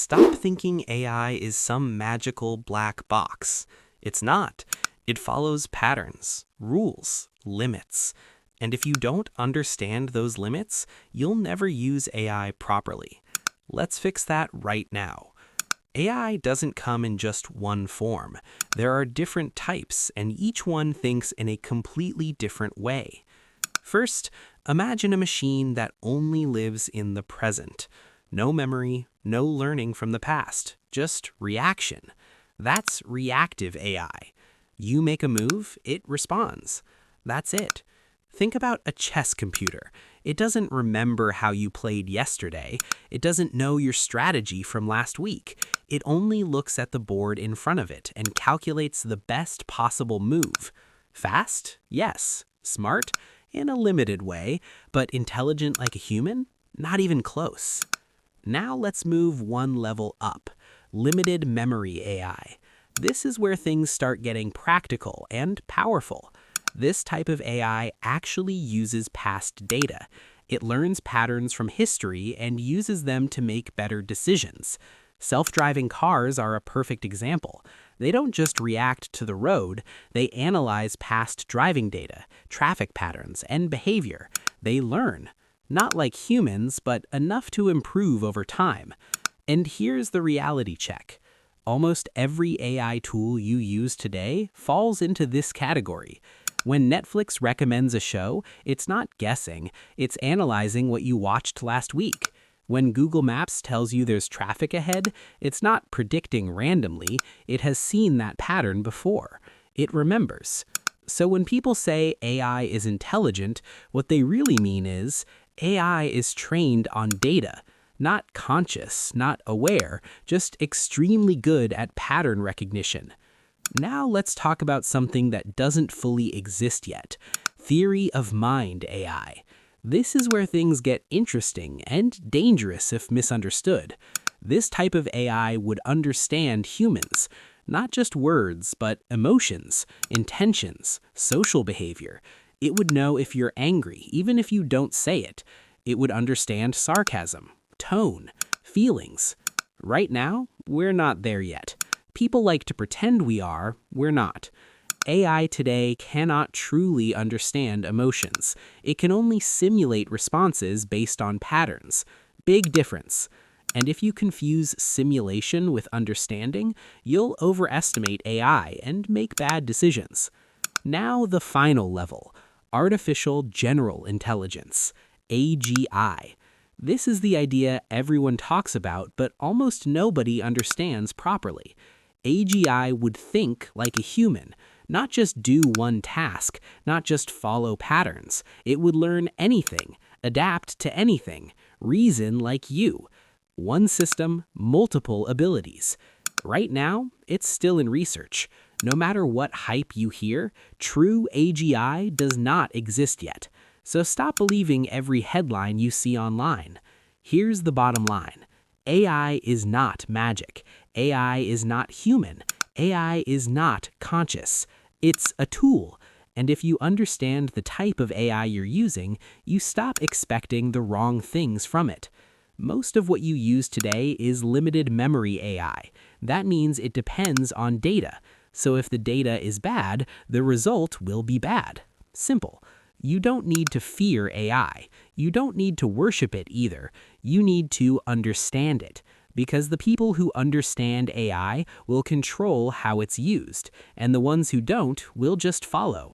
Stop thinking AI is some magical black box. It's not. It follows patterns, rules, limits. And if you don't understand those limits, you'll never use AI properly. Let's fix that right now. AI doesn't come in just one form. There are different types, and each one thinks in a completely different way. First, imagine a machine that only lives in the present. No memory, no learning from the past, just reaction. That's reactive AI. You make a move, it responds. That's it. Think about a chess computer. It doesn't remember how you played yesterday. It doesn't know your strategy from last week. It only looks at the board in front of it and calculates the best possible move. Fast? Yes. Smart? In a limited way, but intelligent like a human? Not even close. Now let's move one level up. Limited memory AI. This is where things start getting practical and powerful. This type of AI actually uses past data. It learns patterns from history and uses them to make better decisions. Self-driving cars are a perfect example. They don't just react to the road, they analyze past driving data, traffic patterns, and behavior. They learn. Not like humans, but enough to improve over time. And here's the reality check. Almost every AI tool you use today falls into this category. When Netflix recommends a show, it's not guessing, it's analyzing what you watched last week. When Google Maps tells you there's traffic ahead, it's not predicting randomly, it has seen that pattern before. It remembers. So when people say AI is intelligent, what they really mean is AI is trained on data. Not conscious, not aware, just extremely good at pattern recognition. Now let's talk about something that doesn't fully exist yet. Theory of mind AI. This is where things get interesting and dangerous if misunderstood. This type of AI would understand humans, not just words, but emotions, intentions, social behavior. It would know if you're angry, even if you don't say it. It would understand sarcasm, tone, feelings. Right now, we're not there yet. People like to pretend we are, we're not. AI today cannot truly understand emotions. It can only simulate responses based on patterns. Big difference. And if you confuse simulation with understanding, you'll overestimate AI and make bad decisions. Now the final level, Artificial General Intelligence, AGI. This is the idea everyone talks about, but almost nobody understands properly. AGI would think like a human, not just do one task, not just follow patterns. It would learn anything, adapt to anything, reason like you. One system, multiple abilities. Right now, it's still in research. No matter what hype you hear, true AGI does not exist yet. So stop believing every headline you see online. Here's the bottom line. AI is not magic. AI is not human. AI is not conscious. It's a tool. And if you understand the type of AI you're using, you stop expecting the wrong things from it. Most of what you use today is limited memory AI. That means it depends on data. So if the data is bad, the result will be bad. Simple. You don't need to fear AI. You don't need to worship it either. You need to understand it. Because the people who understand AI will control how it's used, and the ones who don't will just follow.